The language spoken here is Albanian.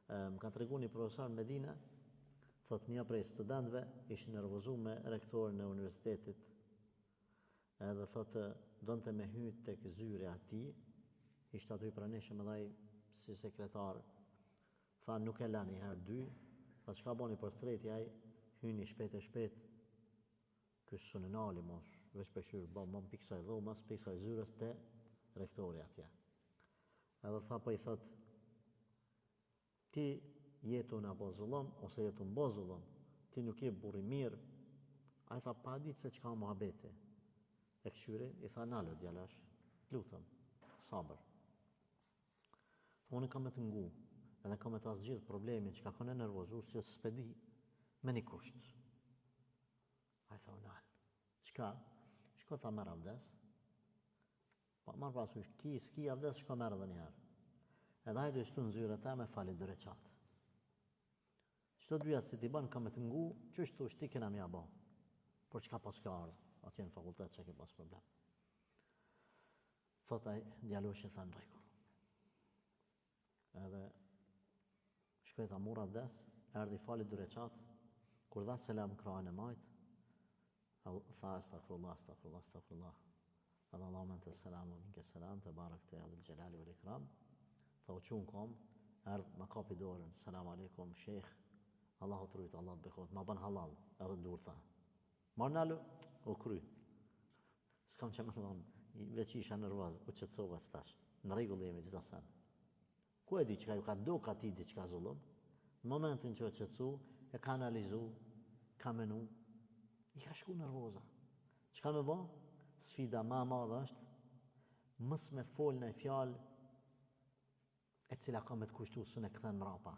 Më ka tregu një profesor në Medinë, thot një prej studentëve ishte nervozuar me rektorin e universitetit. Edhe thotë donte me hyjt tek zyre atij, ishte aty pranishëm edhe ai si sekretar. Tha nuk e lani herë dy, tha çka boni për streti ai, hyni shpejt e shpejt. Ky sunenali mos, veç peshur, bom piksoj dhomas, piksoj zyrës te rektori atje. Edhe tha po I thot ti jetun apo zullon, ose jetun bo zullon, ti nuk je burri mirë. Ai tha pa ditë se çka muhabeti. E këshyri, I tha nalo djalash, lutem, sabër. Unë kam me të ngu, edhe kam me të asgjith problemin që ka kone nervozus që s'pedi me një kusht. Ai tha nal, çka? Shko tha merr avdes. Pa marr parasysh, s'ki avdes, shko merr edhe njëherë. Edhe hajde shtu në zyre ta me fali 2 reqat. Qëto 2 si t'i ban kam me të ngu, qështu shti kena mja ba. Por çka pas ka ardhë, atje në fakultet që ke pas problem. Thot ai, djaloshi tha në rregull. Edhe shkoj tha mur avdes, erdhi fali 2 reqat, kur dha selam krahën e majt, tha astaghfirullah. Edhe Allahumma ente selam wa minke selam, te barakte ya dhul jalali wal ikram. Tha u qun kom, erdh ma kapi dorën, selam aleikum, shekh, Allahu të rujtë, Allah të bekot, ma ban halal, edhe dur tha. Marr nalu, u kry. S'kam që me thonë, veç isha nervoz, u qëtësova që tash, në rregull jemi gjitha sen. Ku e di që ka ju ka do ka ti di që ka zullum, në momentin që o qëtësu, e ka analizu, ka menu, I ka shku nervoza. Që ka me bo? Sfida ma madhe është, mës me fol në fjalë, e cila ka me të kushtu së në këthen mrapa.